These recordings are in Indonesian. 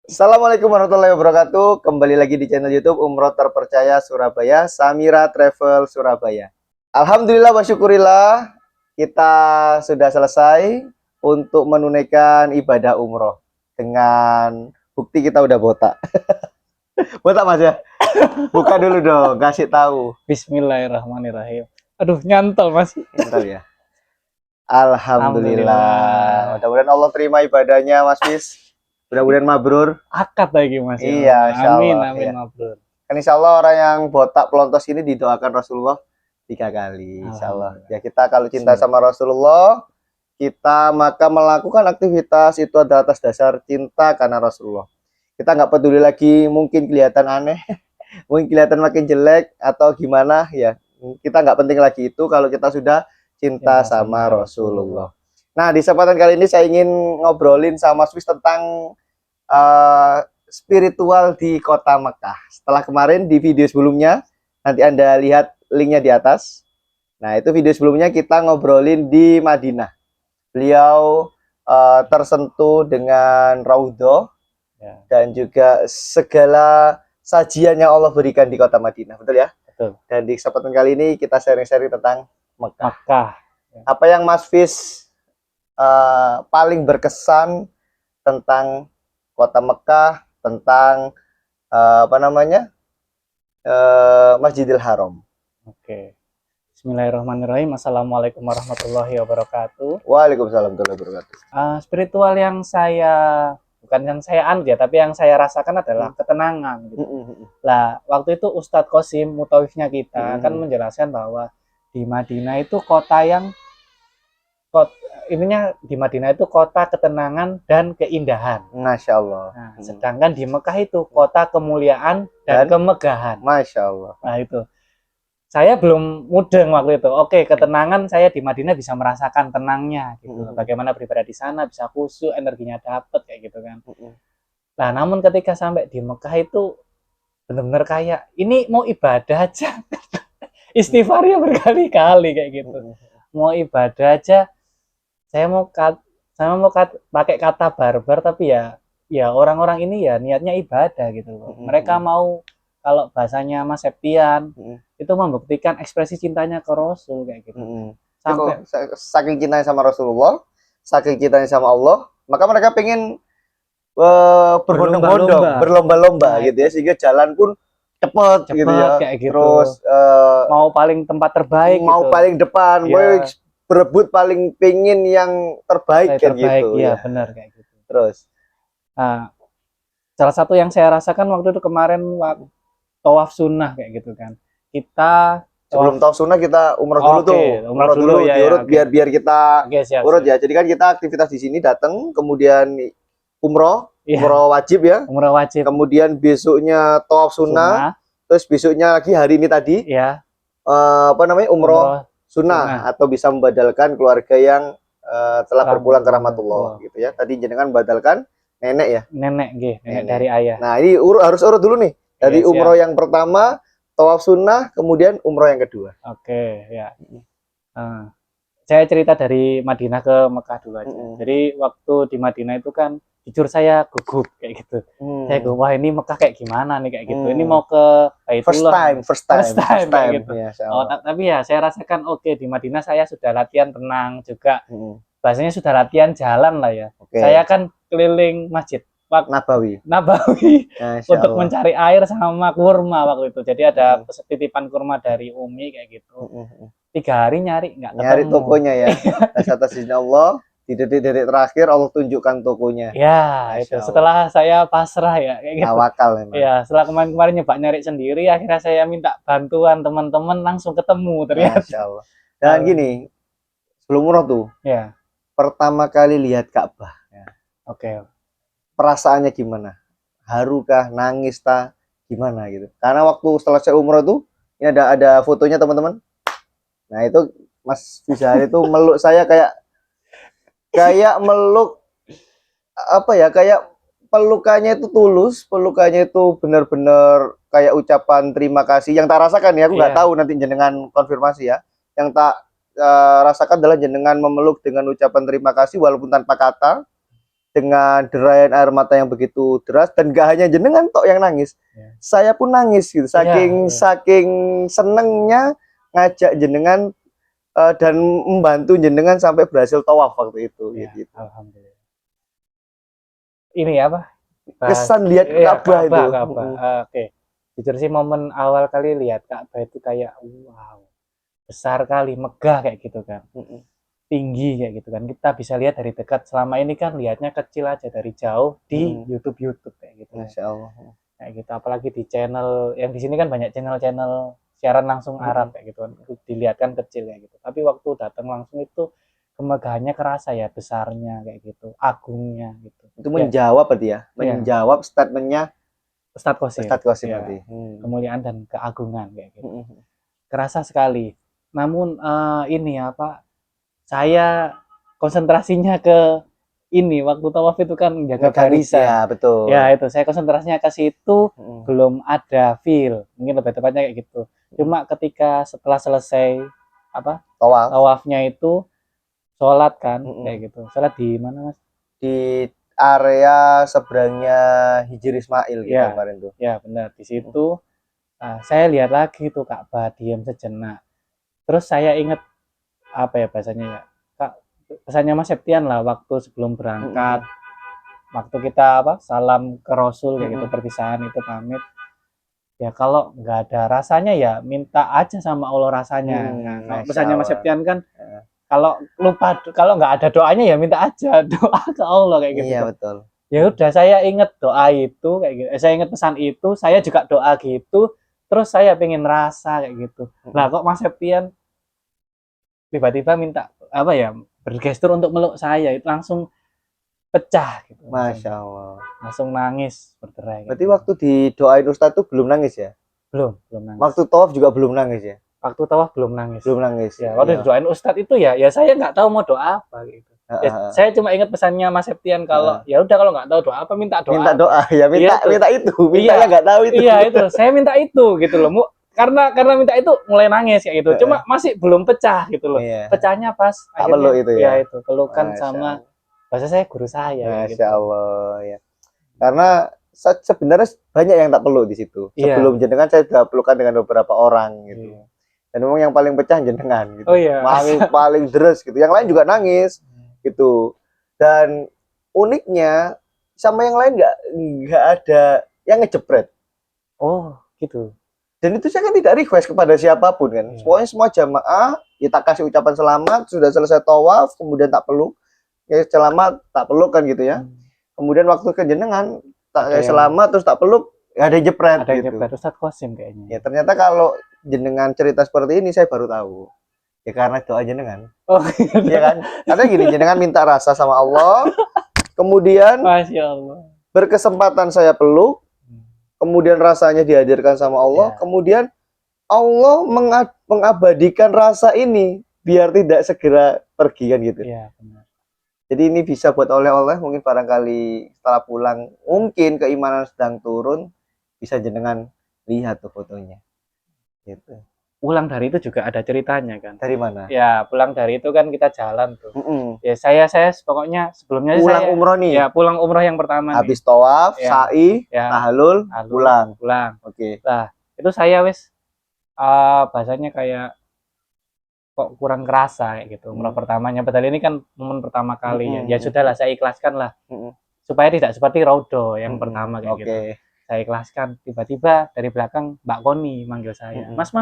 Assalamualaikum warahmatullahi wabarakatuh. Kembali lagi di channel YouTube Umroh Terpercaya Surabaya, Samira Travel Surabaya. Alhamdulillah wa syukurillah, kita sudah selesai untuk menunaikan ibadah umroh dengan bukti kita udah botak. Botak Mas ya? Buka dulu dong, kasih tahu. Bismillahirrahmanirrahim. Aduh, nyantol Mas. Bentar ya. Alhamdulillah. Mudah-mudahan Allah terima ibadahnya Mas Fis. Mudah-mudahan mabrur. Akad lagi Mas. Iya, insya Amin, Allah, amin, ya. mabrur. Kan insya Allah orang yang botak pelontos ini didoakan Rasulullah 3 kali. Insya Allah. Ya kita kalau cinta sama Rasulullah, kita maka melakukan aktivitas itu adalah atas dasar cinta karena Rasulullah. Kita nggak peduli lagi mungkin kelihatan aneh, mungkin kelihatan makin jelek atau gimana ya. Kita nggak penting lagi itu kalau kita sudah cinta sama Rasulullah. Nah, di kesempatan kali ini saya ingin ngobrolin sama Swiss tentang spiritual di kota Mekah. Setelah kemarin di video sebelumnya, nanti Anda lihat linknya di atas. Nah, itu video sebelumnya kita ngobrolin di Madinah. Beliau tersentuh dengan Raudhah dan juga segala sajian yang Allah berikan di kota Madinah. Betul ya? Betul. Dan di kesempatan kali ini kita sharing-sharing tentang Mekah. Apa yang Mas Fis paling berkesan tentang kota Mekah, tentang Masjidil Haram. Oke. Bismillahirrahmanirrahim. Assalamualaikum warahmatullahi wabarakatuh. Waalaikumsalam warahmatullahi wabarakatuh. Spiritual yang bukan yang saya anut ya, tapi yang saya rasakan adalah ketenangan. Gitu. Lah, waktu itu Ustadz Qasim, mutawifnya kita, kan menjelaskan bahwa di Madinah itu di Madinah itu kota ketenangan dan keindahan. Masya Allah. Nah, sedangkan di Mekah itu kota kemuliaan dan kemegahan. Masya Allah. Nah itu, saya belum mudeng waktu itu. Oke, ketenangan saya di Madinah bisa merasakan tenangnya. Gitu. Bagaimana beribadah di sana bisa khusyuk, energinya dapet kayak gitu kan. Nah, namun ketika sampai di Mekah itu benar-benar kayak ini mau ibadah aja, istighfarnya berkali-kali kayak gitu. Mau ibadah aja. Saya mau pakai kata barbar, tapi ya orang-orang ini ya niatnya ibadah gitu loh. Mereka mau, kalau bahasanya Mas Septian itu membuktikan ekspresi cintanya ke Rasul kayak gitu. Sampai saking cintanya sama Rasulullah, saking cintanya sama Allah, maka mereka pengen berbondong-bondong, berlomba-lomba gitu ya, sehingga jalan pun cepet gitu ya. Kayak gitu. Terus mau paling tempat terbaik, mau gitu. Paling depan, berebut paling pingin yang terbaik kan gitu ya. Benar kayak gitu. Terus salah satu yang saya rasakan waktu itu kemarin waktu tawaf sunnah kayak gitu kan, kita sebelum tawaf sunnah kita umroh dulu tuh, umroh dulu ya, diurut ya, biar kita urut ya. Jadi kan kita aktivitas di sini datang, kemudian umroh wajib ya, umroh wajib, kemudian besoknya tawaf sunnah, terus besoknya lagi hari ini tadi umroh sunnah atau bisa membadalkan keluarga yang telah berpulang ke rahmatullah gitu ya. Tadi jenengan badalkan nenek ya, nenek dari ayah. Nah ini harus urut dulu nih, dari umroh yang pertama tawaf sunnah, kemudian umroh yang kedua. Oke ya. Saya cerita dari Madinah ke Mekah dulu aja. Jadi waktu di Madinah itu kan jujur saya gugup kayak gitu. Saya gugup, wah ini Mekah kayak gimana nih kayak gitu. Ini mau ke Baitullah. First time kayak gitu. Ya, tapi ya saya rasakan oke, di Madinah saya sudah latihan tenang juga. Bahasanya sudah latihan jalan lah ya. Saya kan keliling masjid Nabawi untuk mencari air sama kurma waktu itu. Jadi ada titipan kurma dari Umi kayak gitu. 3 hari nyari nggak ketemu. Nyari tokonya ya. Atas izin Allah, di detik-detik terakhir Allah tunjukkan tokonya. Ya, itu setelah saya pasrah ya kayak gitu. Tawakal memang. Ya, setelah kemarin nyoba nyari sendiri, akhirnya saya minta bantuan teman-teman, langsung ketemu ternyata. Masya Allah. Dan gini, sebelum umroh tuh, ya, pertama kali lihat Ka'bah. Ya. Oke. Perasaannya gimana? Harukah, nangis tah, gimana gitu? Karena waktu setelah saya umroh tuh, ini ada fotonya teman-teman. Nah itu Mas Fizhar itu meluk saya kayak meluk apa ya, kayak pelukannya itu tulus, pelukannya itu benar-benar kayak ucapan terima kasih yang tak rasakan ya. Aku nggak tahu, nanti jenengan konfirmasi ya. Yang tak rasakan adalah jenengan memeluk dengan ucapan terima kasih walaupun tanpa kata, dengan derayan air mata yang begitu deras, dan gak hanya jenengan tok yang nangis, saya pun nangis gitu, saking senengnya ngajak jenengan dan membantu jenengan sampai berhasil tawaf waktu itu. Gitu. Alhamdulillah. Ini apa? Kesan lihat Ka'bah itu. Oke. Jujur sih momen awal kali lihat Ka'bah itu kayak wow, besar kali, megah kayak gitu kan. Tinggi kayak gitu kan. Kita bisa lihat dari dekat. Selama ini kan lihatnya kecil aja dari jauh di YouTube kayak gitu. Masya Allah. Kayak gitu, apalagi di channel yang di sini kan banyak channel siaran langsung Arab kayak gitu kan. Dilihat kan kecil kayak gitu. Tapi waktu datang langsung itu kemegahannya kerasa ya, besarnya kayak gitu, agungnya gitu. Itu menjawab berarti ya, menjawab statementnya Ustadz Qasim berarti. Kemuliaan dan keagungan kayak gitu. Kerasa sekali. Namun ini apa? Saya konsentrasinya ke ini waktu tawaf itu kan menjaga barisan. Ya, betul. Ya itu, saya konsentrasinya ke situ, belum ada feel. Mungkin lebih tepatnya kayak gitu. Cuma ketika setelah selesai apa? Tawafnya itu sholat kan kayak gitu. Sholat di mana, Mas? Di area seberangnya Hijri Ismail gitu kemarin tuh. Ya benar, di situ saya lihat lagi tuh Ka'bah, diam sejenak. Terus saya ingat apa ya bahasanya ya, pesannya Mas Septian lah waktu sebelum berangkat, waktu kita apa salam ke Rasul kayak gitu, perpisahan itu pamit. Ya kalau nggak ada rasanya ya minta aja sama Allah rasanya. Nah, pesannya Mas Septian kan kalau nggak ada doanya ya minta aja doa ke Allah kayak gitu. Iya betul. Ya udah, saya ingat doa itu kayak gitu. Saya ingat pesan itu, saya juga doa gitu. Terus saya pengen rasa kayak gitu. Nah kok Mas Septian tiba-tiba minta apa ya, bergestur untuk meluk saya, itu langsung pecah gitu. Masya Allah. Langsung nangis berderai. Berarti waktu didoain Ustadz tuh belum nangis ya? Belum nangis. Waktu tawaf juga belum nangis ya? Waktu tawaf belum nangis. Ya, waktu didoain Ustadz itu ya saya nggak tahu mau doa apa gitu. Ya, saya cuma ingat pesannya Mas Septian kalau ya udah kalau nggak tahu doa apa minta doa. Minta doa ya, minta itu. Mintanya nggak tahu itu. Iya itu, saya minta itu gitu loh. Karena minta itu mulai nangis kayak gitu. Cuma masih belum pecah gitu loh. Pecahnya pas akhirnya itu ya. Itu pelukan sama bahasa saya guru saya. Masya Allah ya. Karena sebenarnya banyak yang tak peluk di situ. Sebelum jenengan saya sudah pelukan dengan beberapa orang gitu. Dan memang yang paling pecah jenengan gitu. Paling deres gitu. Yang lain juga nangis gitu. Dan uniknya sama yang lain nggak ada yang ngejepret. Oh gitu. Dan itu saya kan tidak request kepada siapapun kan. Pokoknya semua jamaah kita kasih ucapan selamat, sudah selesai tawaf kemudian tak peluk. Ya selamat tak peluk kan gitu ya. Kemudian waktu ke jenengan tak selamat terus tak peluk, ada yang jepret. Ada yang jepret, Ustadz Qasim kayaknya. Ya ternyata kalau jenengan cerita seperti ini saya baru tahu. Ya karena doa jenengan. Oh iya kan? Karena gini, jenengan minta rasa sama Allah, kemudian Masya Allah, berkesempatan saya peluk, kemudian rasanya dihadirkan sama Allah, kemudian Allah mengabadikan rasa ini biar tidak segera pergi kan gitu. Iya benar. Jadi ini bisa buat oleh-oleh, mungkin barangkali setelah pulang mungkin keimanan sedang turun, bisa jenengan lihat tuh fotonya. Gitu. Pulang dari itu juga ada ceritanya kan. Dari mana? Ya pulang dari itu kan kita jalan tuh. Ya saya pokoknya sebelumnya pulang umroh nih. Ya pulang umroh yang pertama. Habis tawaf, sa'i, tahalul, pulang. Oke. Nah itu saya bahasanya kayak kok kurang kerasa kayak gitu. Umroh pertamanya, padahal ini kan momen pertama kali ya. Ya sudahlah, saya ikhlaskan lah. Supaya tidak seperti Raudo yang pertama kayak gitu. Saya ikhlaskan. Tiba-tiba dari belakang Mbak Koni manggil saya. Mas,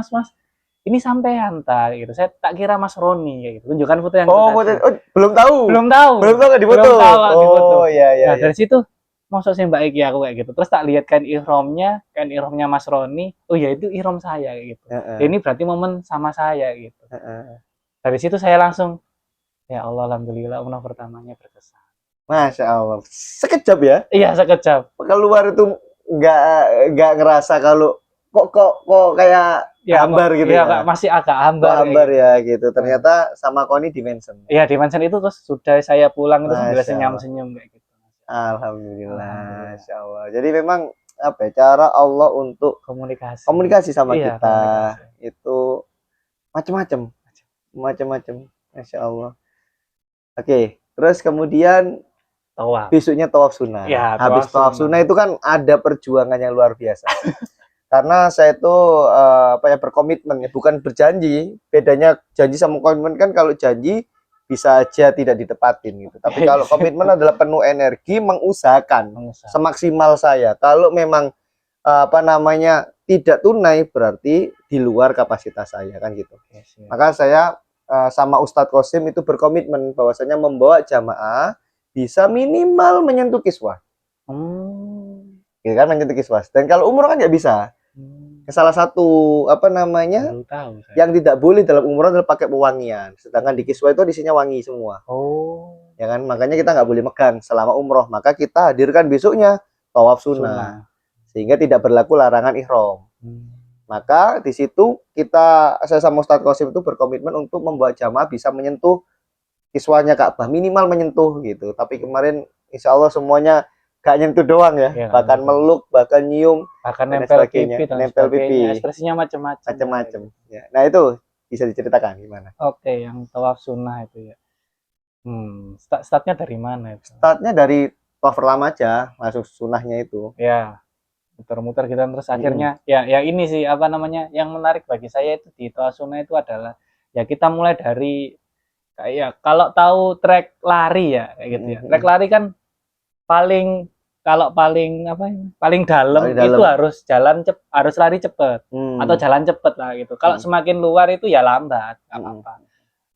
ini sampean tak gitu. Saya tak kira Mas Roni kayak gitu. Tunjukkan foto yang belum tahu. Belum tahu nggak di foto. Oh iya. Nah, dari situ masuk sih Mbak Iki aku kayak gitu. Terus tak lihat kain ihramnya Mas Roni. Oh ya itu ihram saya kayak gitu. Ini berarti momen sama saya gitu. Dari situ saya langsung ya Allah, alhamdulillah umrah pertamanya berkesan. Masya Allah. Sekejap ya? Iya sekejap. Keluar itu nggak ngerasa kalau kok kayak hambar gitu ya. Masih agak hambar ya gitu. Ternyata sama Koni dimension. Iya, dimension itu terus sudah saya pulang itu sambil senyum-senyum kayak gitu. Alhamdulillah, Masya Allah. Jadi memang apa ya, cara Allah untuk komunikasi sama kita itu macam-macam, Masya Allah. Oke, terus kemudian tawaf. besoknya tawaf sunnah. Ya, Habis tawaf sunnah. sunnah itu kan ada perjuangan yang luar biasa. Karena saya itu berkomitmen ya, bukan berjanji. Bedanya janji sama komitmen kan, kalau janji bisa aja tidak ditepatin gitu. Tapi kalau komitmen adalah penuh energi, mengusahakan semaksimal saya. Kalau memang tidak tunai, berarti di luar kapasitas saya kan gitu. Maka saya sama Ustadz Qasim itu berkomitmen bahwasanya membawa jamaah bisa minimal menyentuh kiswah. Gitu kan, menyentuh kiswah. Dan kalau umroh kan nggak bisa. Salah satu Baru tahu saya. yang tidak boleh dalam umroh adalah pakai pewangian. Sedangkan di kiswah itu isinya wangi semua. Ya kan, makanya kita nggak boleh megang selama umroh. Maka kita hadirkan besoknya tawaf sunnah. Sehingga tidak berlaku larangan ihram. Maka di situ saya sama Ustadz Qasim itu berkomitmen untuk membuat jamaah bisa menyentuh kiswahnya Ka'bah, minimal menyentuh gitu. Tapi kemarin insya Allah semuanya gak nyentuh doang ya, bahkan meluk, bahkan nyium, bahkan nempel pipi, nempel pipi, ekspresinya macam-macam. Ya. Nah itu bisa diceritakan gimana? Oke, yang tawaf sunnah itu ya. Startnya dari mana itu? Startnya dari tawaf pertama aja, langsung sunnahnya itu. Ya, muter-muter kita terus akhirnya ya ini sih yang menarik bagi saya itu di tawaf sunnah itu adalah ya kita mulai dari kayak kalau tahu trek lari ya kayak gitu ya. Trek lari kan paling dalam itu harus lari cepet atau jalan cepet lah gitu. Kalau semakin luar itu ya lambat, apa-apa.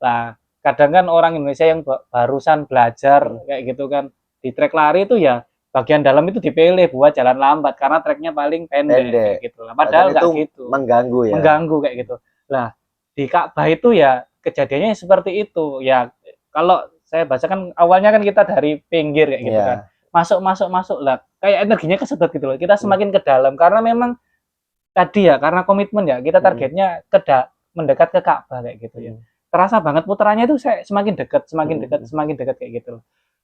Lah kadang kan orang Indonesia yang barusan belajar kayak gitu kan di trek lari itu ya bagian dalam itu dipilih buat jalan lambat karena treknya paling pendek. Kayak gitu lah. Padahal nggak gitu. Mengganggu kayak gitu. Lah di Ka'bah itu ya kejadiannya seperti itu ya. Kalau saya baca kan awalnya kan kita dari pinggir kayak gitu kan. Masuk lah kayak energinya kesedot gitu loh, kita semakin ke dalam karena memang tadi ya karena komitmen ya kita targetnya mendekat ke Ka'bah kayak gitu ya, terasa banget putarannya itu saya semakin dekat kayak gitu loh.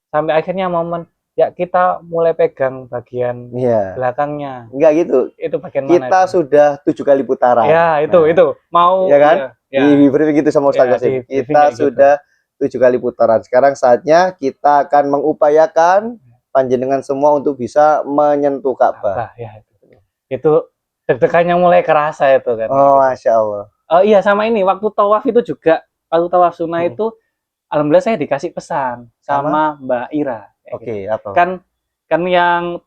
Sampai akhirnya momen ya kita mulai pegang bagian belakangnya, enggak gitu, itu bagian kita mana sudah 7 kali putaran ya itu mau ya kan di briefing gitu sama Ustaz Qasim, kita sudah 7 kali putaran. Sekarang saatnya kita akan mengupayakan panjenengan semua untuk bisa menyentuh Ka'bah. Ya, itu deg-degannya mulai kerasa itu kan. Oh, Masya Allah. Iya sama ini waktu tawaf itu juga, waktu tawaf sunnah itu alhamdulillah saya dikasih pesan sama Mbak Ira. Oke, apa? Kan yang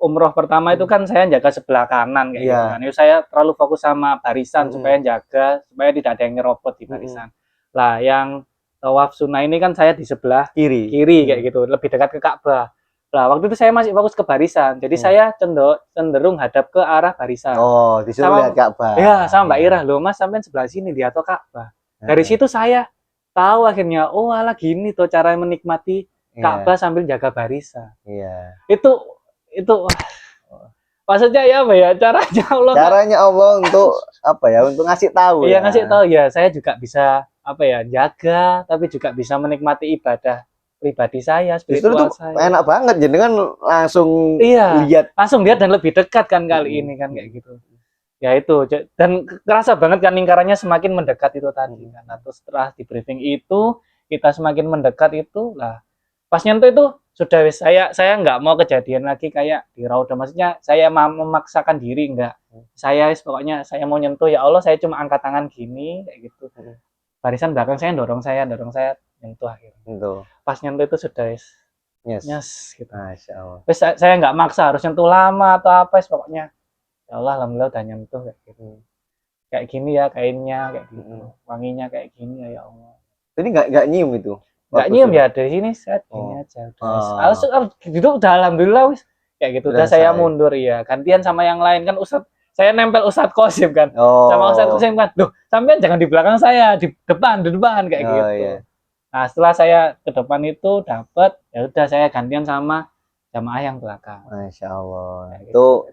umroh pertama itu kan saya jaga sebelah kanan kayak gitu kan. Itu saya terlalu fokus sama barisan supaya tidak ada yang nyerobot di barisan. Lah yang tawaf sunnah ini kan saya di sebelah kiri kayak gitu, lebih dekat ke Ka'bah. Lah waktu itu saya masih fokus ke barisan, jadi saya cenderung hadap ke arah barisan. Oh, disuruh lihat Ka'bah. Ya, sama Mbak Ira, loh Mas sampai sebelah sini lihat Ka'bah. Dari situ saya tahu akhirnya, oh alah gini tuh cara menikmati Ka'bah sambil jaga barisan. Iya. Itu maksudnya ya apa ya caranya Allah untuk untuk ngasih tahu. Iya, ngasih tahu ya, saya juga bisa jaga tapi juga bisa menikmati ibadah pribadi saya, spiritual saya. Enak banget jadi kan langsung lihat dan lebih dekat kan kali ini kan kayak gitu. Ya itu, dan kerasa banget kan lingkarannya semakin mendekat itu tadi kan. Atau setelah di briefing itu kita semakin mendekat itu lah pas nyentuh itu sudah saya nggak mau kejadian lagi kayak di Raudah, maksudnya saya memaksakan diri enggak. Pokoknya saya mau nyentuh ya Allah, saya cuma angkat tangan gini kayak gitu. Barisan belakang saya dorong saya nyentuh akhirnya. Pas nyentuh itu sudah yes gitu. Masya Allah. Terus saya nggak maksa harus nyentuh lama atau apa, pokoknya ya Allah alhamdulillah udah nyentuh kayak gitu. Kayak gini ya kainnya kayak gitu. Wanginya kayak gini ya Allah. Jadi nggak nyium itu? Nggak nyium ya, dari sini saya gini aja. Gitu udah alhamdulillah wis kayak gitu. Udah saya mundur ya. Gantian sama yang lain kan saya nempel Ustadz Qasim kan. Sama Ustadz Qasim kan. Loh, sampean jangan di belakang saya, di depan kayak gitu. Iya. Nah, setelah saya ke depan itu dapat, ya udah saya gantian sama jamaah yang belakang. Masya Allah. Itu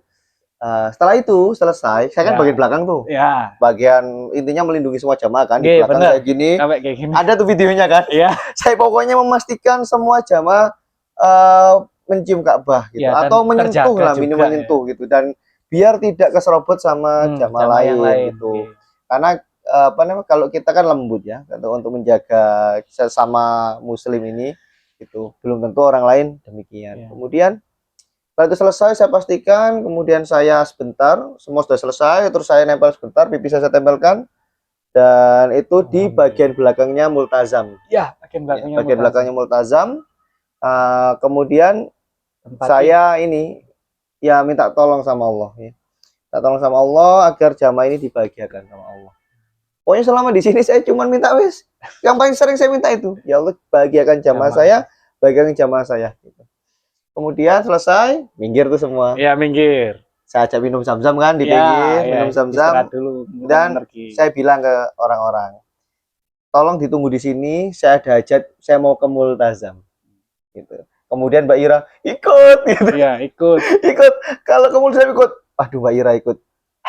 setelah itu selesai, saya kan bagian belakang tuh. Ya. Bagian intinya melindungi semua jamaah kan. Di belakang saya gini. Kayak gini. Ada tuh videonya kan. Iya. Saya pokoknya memastikan semua jamaah mencium Ka'bah gitu, atau menyentuh lah, minimal menyentuh gitu, dan biar tidak keserobot sama jamaah lain gitu. Karena kalau kita kan lembut ya untuk menjaga sesama muslim ini, Itu belum tentu orang lain demikian. Iya. Kemudian setelah itu selesai saya pastikan, kemudian saya sebentar, semua sudah selesai, terus saya nempel sebentar, pipi saya tempelkan, dan itu di bagian belakangnya multazam. Ya, bagian belakangnya. Bagian belakangnya multazam. Kemudian Tempat saya ini ya minta tolong sama Allah ya. Minta tolong sama Allah agar jamaah ini dibahagiakan sama Allah. Pokoknya selama di sini saya cuma minta wis. Yang paling sering saya minta itu, ya Allah bahagiakan jamaah saya, bahagiakan jamaah saya. Gitu. Kemudian selesai, minggir tuh semua. Iya, minggir. Saya ajak minum zam-zam kan di pinggir, minum zam-zam. Dulu, dan saya bilang ke orang-orang, tolong ditunggu di sini, saya ada hajat, saya mau ke multazam. Gitu. Kemudian Mbak Ira ikut gitu. Iya, ikut. Ikut. Kalau ke multazam ikut. Aduh Mbak Ira ikut.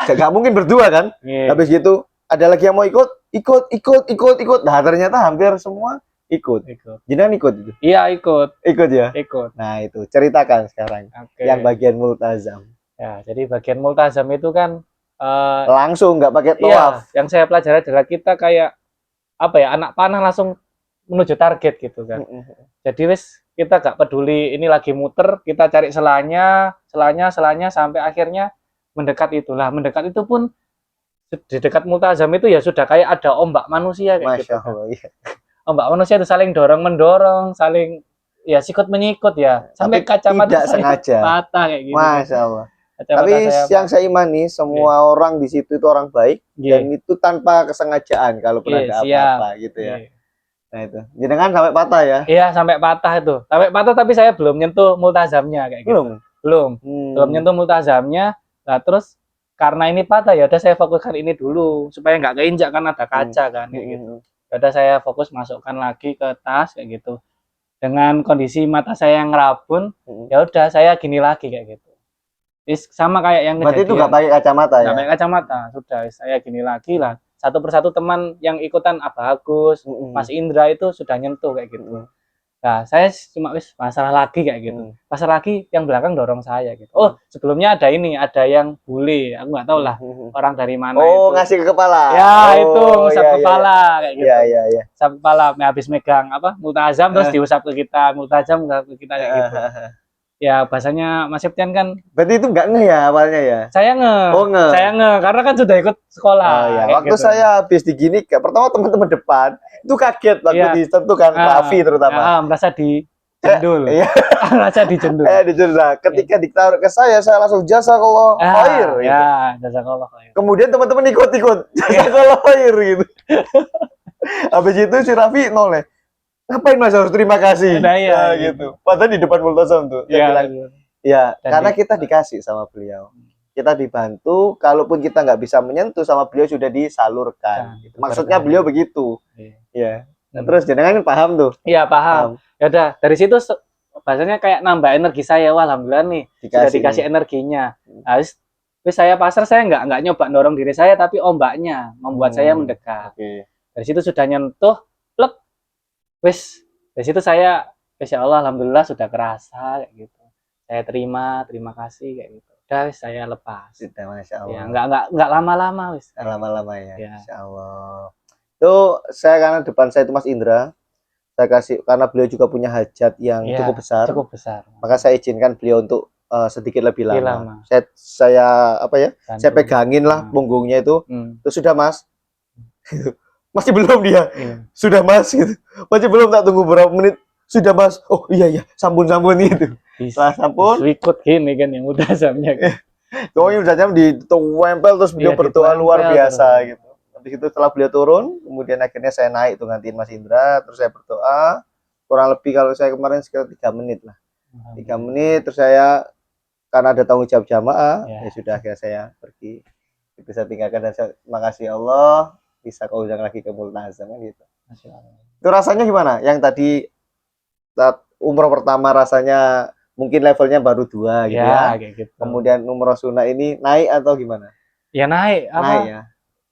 Gak mungkin berdua kan? Habis gitu ada lagi yang mau ikut. Nah, ternyata hampir semua ikut. Jenengan ikut itu? Iya, ikut. Ikut ya? Ikut. Nah, itu ceritakan sekarang. Yang bagian multazam. Ya, jadi bagian multazam itu kan langsung nggak pakai tawaf. Iya, yang saya pelajari adalah kita kayak apa ya, anak panah langsung menuju target gitu kan. Jadi wis kita gak peduli ini lagi muter, kita cari selanya sampai akhirnya mendekat itulah. Mendekat itu pun di dekat multazam itu ya sudah kayak ada ombak manusia kayak Masya gitu. Allah, iya. Ombak manusia itu saling dorong mendorong, saling ya sikut menyikut ya, sampai kacamata tidak saya sengaja patah kayak gitu. Masya Allah. Kacamata Tapi yang saya imani semua orang di situ itu orang baik dan itu tanpa kesengajaan kalaupun ada apa-apa gitu ya. Nah itu, jangan sampai patah ya? Iya, sampai patah itu. Sampai patah tapi saya belum nyentuh multazamnya kayak gitu. Belum nyentuh multazamnya. Nah terus karena ini patah ya udah saya fokuskan ini dulu supaya nggak keinjak kan ada kaca kan kayak gitu. Ya udah saya fokus masukkan lagi ke tas kayak gitu. Dengan kondisi mata saya yang ngerabun, ya udah saya gini lagi kayak gitu. Sama kayak yang berarti itu nggak pakai kacamata ya? Nggak pakai kacamata, sudah saya gini lagi lah. Satu persatu teman yang ikutan Abah Agus, Mas Indra itu sudah nyentuh kayak gitu. Nah, saya cuma masalah lagi kayak gitu. Masalah lagi yang belakang dorong saya gitu. Oh, sebelumnya ada yang bule, aku nggak tahu lah orang dari mana. Oh, itu ngasih ke kepala. Ya, itu ngusap kepala kayak gitu. Iya. Usap kepala, habis megang apa? Multazam terus diusap ke kita, multazam ke kita kayak gitu. Ya bahasanya Mas Septian kan. Berarti itu nggak nge ya awalnya ya? Saya nge. Oh nge. Saya nge karena kan sudah ikut sekolah. Oh, ya. Waktu gitu. Saya habis digini, pertama teman-teman depan itu kaget waktu disentuh kan Raffi terutama. Merasa dijendul. Iya. Merasa dijendul. Dijendul. Ketika ditaruh ke saya langsung jazakallah khair. Ya, jazakallah khair. Kemudian teman-teman ikut jazakallah khair gitu. Habis itu si Raffi noleh. Ngapain Mas harus terima kasih? Nah, iya, gitu. Padahal di depan multazam tuh. Ya, karena kita dikasih sama beliau. Kita dibantu, kalaupun kita nggak bisa menyentuh sama beliau sudah disalurkan. Gitu. Maksudnya beliau begitu. Ya. Nah, terus jenengan paham tuh? Iya, paham. Ya udah, dari situ bahasanya kayak nambah energi saya. Wah, alhamdulillah nih sudah dikasih energinya. Nah, terus saya pasar saya nggak nyoba dorong diri saya, tapi ombaknya membuat saya mendekat. Dari situ sudah nyentuh, plek. Wis, dari situ saya, insya Allah, alhamdulillah sudah kerasa kayak gitu. Saya terima kasih kayak gitu. Udah, wis, saya lepas. Sudah, Masya Allah. Ya, nggak lama-lama, wis. Lama-lama ya, Insya Allah. Itu saya karena depan saya itu Mas Indra, saya kasih karena beliau juga punya hajat yang cukup besar. Cukup besar. Maka saya izinkan beliau untuk sedikit lebih lama. Saya apa ya? Bantu. Saya pegangin lah punggungnya itu. Terus sudah Mas. Masih belum dia. Sudah Mas gitu. Masih belum, tak tunggu berapa menit. Sudah Mas. Oh iya sambun gitu. Setelah sampun ikut gini kan yang multazamnya. Pokoknya multazam ditempel terus beliau berdoa luar biasa gitu. Habis itu setelah beliau turun, kemudian akhirnya saya naik tuh gantiin Mas Indra, terus saya berdoa. Kurang lebih kalau saya kemarin sekitar 3 menit lah. 3 menit terus saya karena ada tanggung jawab jamaah, ya sudah akhirnya saya pergi. Itu saya tinggalkan dan saya makasih Allah bisa kau undang lagi ke multazam gitu. Itu rasanya gimana? Yang tadi saat umroh pertama rasanya mungkin levelnya baru 2 gitu ya. Kayak gitu. Kemudian umroh sunnah ini naik atau gimana? Ya naik. Naik ya.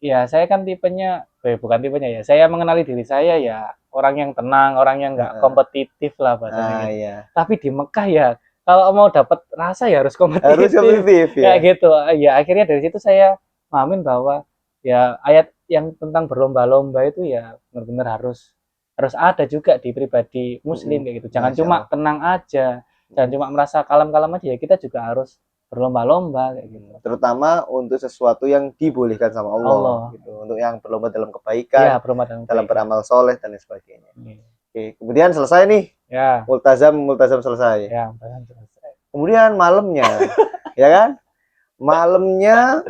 Ya saya kan tipenya, bukan tipenya ya. Saya mengenali diri saya ya orang yang tenang, orang yang nggak kompetitif lah bahasanya. Gitu. Tapi di Mekah ya kalau mau dapat rasa ya harus kompetitif. Harus kompetitif ya. Kayak gitu. Ya akhirnya dari situ saya pahamin bahwa ya ayat yang tentang berlomba-lomba itu ya benar-benar harus harus ada juga di pribadi muslim kayak gitu. Jangan Masya cuma Allah. tenang aja, jangan cuma merasa kalem-kalem aja ya, kita juga harus berlomba-lomba kayak gitu. Terutama untuk sesuatu yang dibolehkan sama Allah, Allah. gitu. Untuk yang berlomba dalam Iya, kebaikan, berlomba dalam dalam kebaikan. beramal soleh dan lain sebagainya. Iya. Oke, kemudian selesai nih, Ya, multazam selesai. ya, bahkan selesai. Kemudian malamnya, ya kan? Malamnya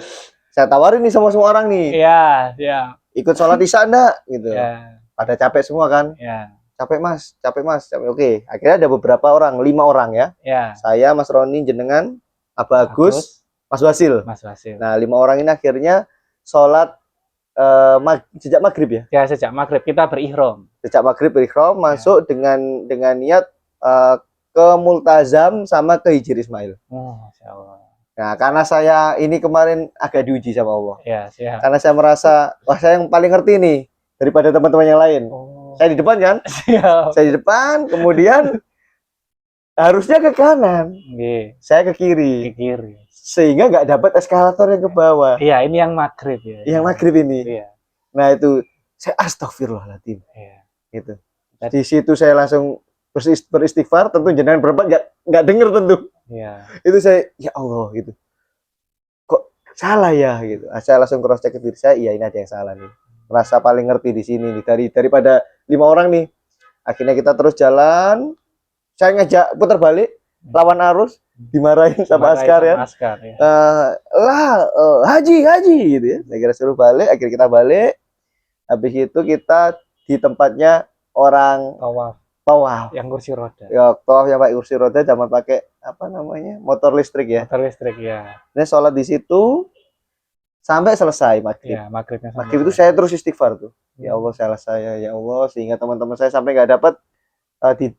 saya tawarin nih sama semua orang nih, Iya, ya, ikut sholat isya enggak? Gitu. ya, Pada capek semua kan? ya, Capek mas, capek mas, capek. Oke, akhirnya ada beberapa orang, 5 orang ya. ya. Saya, Mas Roni, jenengan, Abah Agus, Mas Wasil. Mas Wasil. Nah, 5 orang ini akhirnya sholat sejak maghrib ya. Ya, sejak maghrib kita berihram. Sejak maghrib berikhram masuk dengan niat ke multazam sama ke Hijir Ismail. Oh, Masya Allah. Nah, karena saya ini kemarin agak diuji sama Allah. Ya, siap. Karena saya merasa, wah saya yang paling ngerti nih daripada teman-teman yang lain. Oh, Saya di depan kan? siap. Saya di depan, kemudian harusnya ke kanan, Oke, saya ke kiri. ke kiri. Sehingga nggak dapat eskalator yang ke bawah. Iya, ini yang maghrib ya. Yang maghrib ini. Iya, Nah, itu saya astagfirullahaladzim. iya. Gitu. Di situ saya langsung beristighfar, tentu jenengan berempat nggak denger tentu. Iya. Itu saya, ya Allah gitu. Kok salah ya gitu. Saya langsung cross check ke diri saya, iya ini ada yang salah nih. Merasa paling ngerti di sini nih daripada 5 orang nih. Akhirnya kita terus jalan. Saya ngajak putar balik lawan arus, dimarahin sama askar ya. Askar, ya. Haji gitu ya. Saya kira suruh balik, akhirnya kita balik. Habis itu kita di tempatnya orang Tawaf tawaf. yang kursi roda. Ya, tawaf yang pakai kursi roda, zaman pakai apa namanya? Motor listrik ya. Motor listrik ya. Ini sholat di situ sampai selesai maghrib. Ya, maghribnya sampai Maghrib itu saya terus istighfar tuh. Ya Allah, salah saya, ya Allah, sehingga teman-teman saya sampai nggak dapat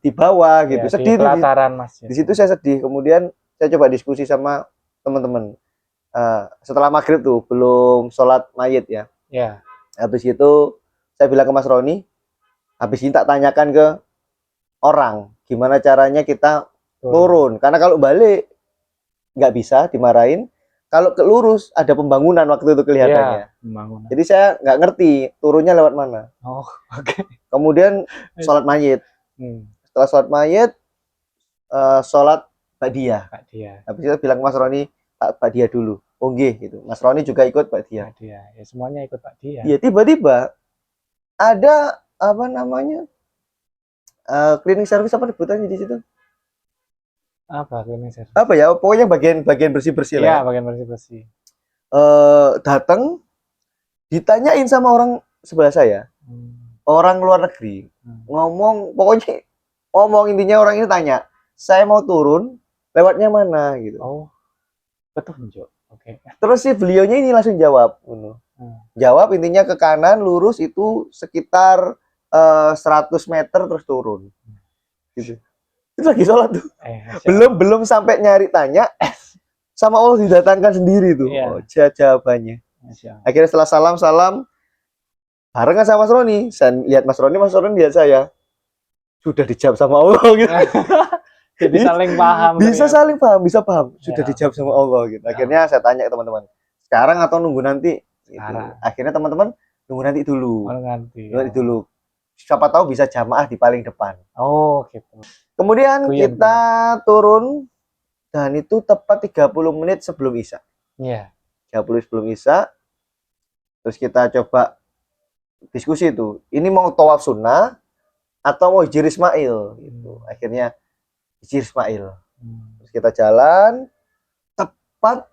di bawah gitu. Ya, Sedih di tuh. pelataran masjid. Di situ saya sedih. Kemudian saya coba diskusi sama teman-teman. Setelah maghrib tuh belum sholat mayit ya. Ya. Habis itu saya bilang ke Mas Roni, habis ini tak tanyakan ke orang gimana caranya kita turun. Karena kalau balik nggak bisa, dimarahin. Kalau ke lurus ada pembangunan waktu itu kelihatannya. Ya, pembangunan. Jadi saya nggak ngerti turunnya lewat mana. Oh, oke. Kemudian sholat mayit. Setelah sholat mayit, sholat ba'diyah. Habis itu bilang ke Mas Roni, Pak ba'diyah dulu. Oh nggih gitu. Mas Roni juga ikut ba'diyah. Ya, semuanya ikut ba'diyah. Iya, tiba-tiba ada apa namanya? Cleaning service apa sebutannya di situ? Apa cleaning service? Apa ya? Pokoknya bagian bersih-bersih lah. Iya, Ya. bagian bersih-bersih. Datang ditanyain sama orang sebelah saya. Orang luar negeri. Pokoknya ngomong intinya orang ini tanya, "Saya mau turun, lewatnya mana?" gitu. Oh. Petunjuk. Oke. Terus si beliaunya ini langsung jawab, jawab intinya ke kanan lurus itu sekitar 100 meter terus turun. Gitu. Itu lagi sholat tuh. Belum sampai nyari tanya, sama Allah didatangkan sendiri tuh. Iya. Jawabannya. Akhirnya setelah salam barengan sama Mas Roni. Saya lihat Mas Roni lihat saya. Sudah dijawab sama Allah gitu. Jadi saling paham. Bisa saling paham, bisa paham. Sudah dijawab sama Allah gitu. Akhirnya saya tanya ke teman-teman, sekarang atau nunggu nanti? Gitu. Akhirnya teman-teman nunggu nanti dulu. Nanti dulu. Siapa tahu bisa jamaah di paling depan. Oh, gitu. Kemudian kita turun dan itu tepat 30 menit sebelum Isya. Iya. 30 sebelum Isya. Terus kita coba diskusi itu. Ini mau tawaf sunnah atau mau Hijir Ismail gitu. Akhirnya Hijir Ismail. Terus kita jalan tepat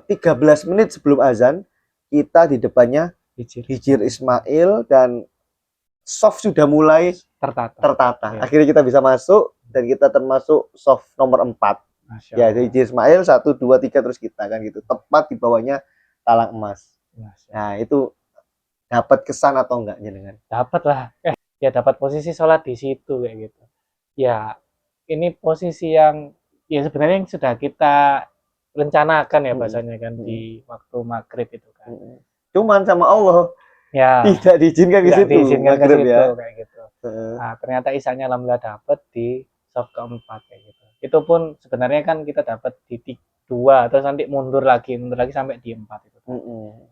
13 menit sebelum azan kita di depannya Hijir Ismail dan soft sudah mulai tertata. Akhirnya kita bisa masuk dan kita termasuk soft nomor 4. Ya, jadi Hijir Ismail 1 2 3 terus kita kan gitu. Tepat di bawahnya talang emas. Nah, itu dapat kesan atau enggak jenengan? Dapat lah. Ya dapat posisi sholat di situ kayak gitu. Ya, ini posisi yang ya sebenarnya yang sudah kita rencanakan ya bahasanya kan di waktu maghrib itu kan. Cuman sama Allah ya tidak diizinkan ke situ. Maghrib ya. Kayak gitu. Nah, ternyata isanya alhamdulillah dapat di soft keempat kayak gitu. Itu pun sebenarnya kan kita dapat di 2 terus nanti mundur lagi sampai di 4 itu.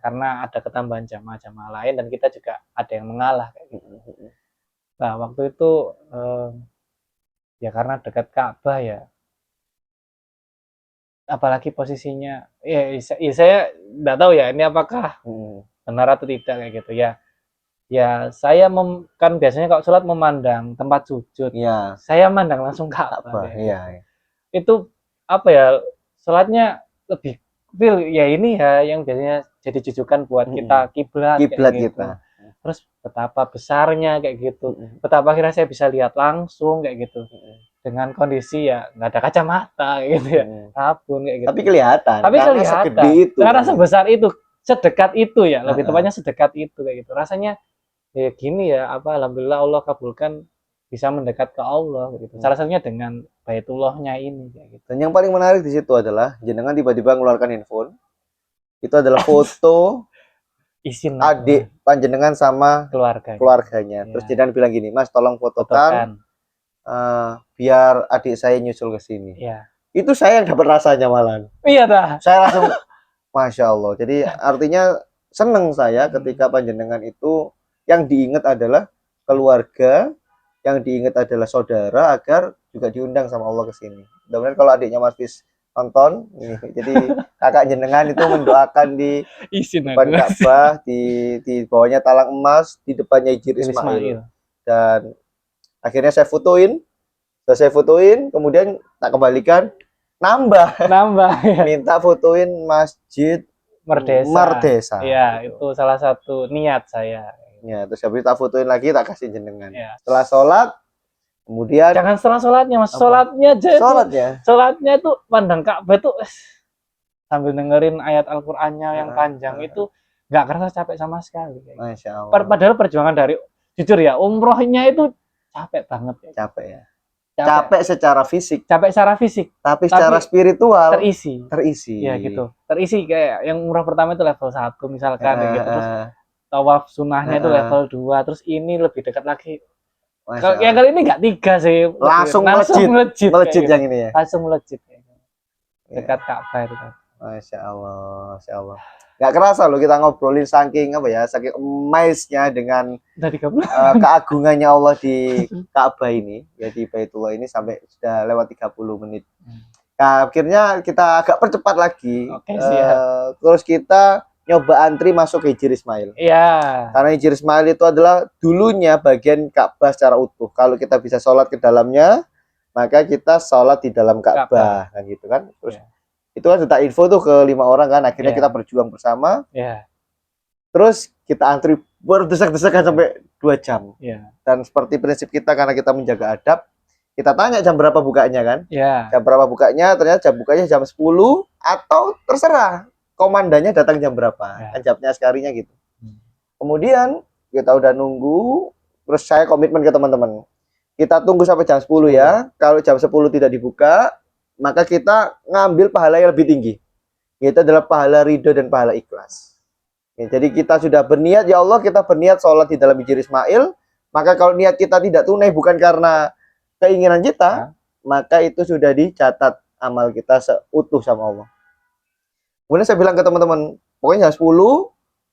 Karena ada ketambahan jamaah lain dan kita juga ada yang mengalah kayak gitu. Nah, waktu itu ya karena dekat Ka'bah ya, apalagi posisinya, ya saya nggak tahu ya ini apakah benar atau tidak kayak gitu ya. Ya saya kan biasanya kalau sholat memandang tempat sujud, Iya, saya mandang langsung Ka'bah Ka'bah. kayak Iya, gitu. iya. Itu apa ya, sholatnya lebih feel ya ini ya yang biasanya jadi jujukan buat kita kiblat kayak Kiblat gitu. kita. Terus betapa besarnya kayak gitu, Mm-mm. betapa akhirnya saya bisa lihat langsung kayak gitu Mm-mm. dengan kondisi ya nggak ada kacamata gitu ya, Mm. rabun kayak gitu. Tapi kelihatan Tapi karena segede kelihatan itu karena kan. sebesar itu, sedekat itu ya, lebih Heeh. tepatnya sedekat itu kayak gitu. Rasanya ya gini ya, apa alhamdulillah Allah kabulkan bisa mendekat ke Allah gitu. Salah satunya dengan Baitullahnya ini kayak gitu. Dan yang paling menarik di situ adalah jenengan tiba-tiba mengeluarkan handphone. Itu adalah foto Izin adik panjenengan sama keluarganya. Ya, Terus jenengan bilang gini, Mas, tolong fotokan biar adik saya nyusul ke sini. Ya. Itu saya yang dapat rasanya malah. Iya dah. Saya langsung, Masya Allah. Jadi artinya seneng saya ketika panjenengan itu yang diingat adalah keluarga, yang diingat adalah saudara, agar juga diundang sama Allah ke sini. Mudah-mudahan kalau adiknya Mas Fis nonton, jadi kakak jenengan itu mendoakan di Izin depan Ka'bah, di bawahnya talang emas, di depannya Hijir Ismail. Dan akhirnya saya fotoin, kemudian tak kembalikan, nambah ya. minta fotoin Masjid Merdesa. Iya, gitu. Itu salah satu niat saya. Ya, terus habis tak fotoin lagi, tak kasih jenengan. Ya. Setelah sholat, kemudian jangan setelah sholatnya, Mas. Sholatnya itu pandang Ka'bah itu sambil dengerin ayat Al-Qur'annya yang panjang itu nggak kerasa capek sama sekali. Masya Allah. Padahal perjuangan dari, jujur ya, umrohnya itu capek banget. Capek ya. Capek secara fisik. Tapi secara spiritual terisi. Ya gitu. Terisi kayak yang umrah pertama itu level 1 misalkan kayak gitu. Terus tawaf sunnahnya itu level 2. Terus ini lebih dekat lagi. Kalau yang kali ini nggak 3 sih. Langsung melejit yang ini ya. Langsung melejit. Dekat Ka'bah itu kan. Masya Allah. Gak kerasa loh kita ngobrolin saking amazed-nya dengan keagungannya Allah di Ka'bah ini, ya di Baitullah ini, sampai sudah lewat 30 menit. Nah, akhirnya kita agak percepat lagi. Terus kita nyoba antri masuk ke Hijir Ismail. Iya. Karena Hijir Ismail itu adalah dulunya bagian Ka'bah secara utuh. Kalau kita bisa sholat ke dalamnya, maka kita sholat di dalam Ka'bah kan gitu kan. Terus itu kan sudah info tuh ke 5 orang kan, akhirnya kita berjuang bersama. Terus kita antri berdesak-desakan sampai 2 jam. Dan seperti prinsip kita, karena kita menjaga adab, kita tanya jam berapa bukanya kan. Jam berapa bukanya, ternyata jam bukanya jam 10 atau terserah komandannya datang jam berapa, kan jamnya askarinya gitu. Kemudian kita udah nunggu, terus saya komitmen ke teman-teman, kita tunggu sampai jam 10 ya. Kalau jam 10 tidak dibuka, maka kita ngambil pahala yang lebih tinggi, yaitu adalah pahala ridho dan pahala ikhlas. Ya, jadi kita sudah berniat, ya Allah kita berniat sholat di dalam Hijir Ismail, maka kalau niat kita tidak tunai bukan karena keinginan kita, maka itu sudah dicatat amal kita seutuh sama Allah. Kemudian saya bilang ke teman-teman, pokoknya jam 10,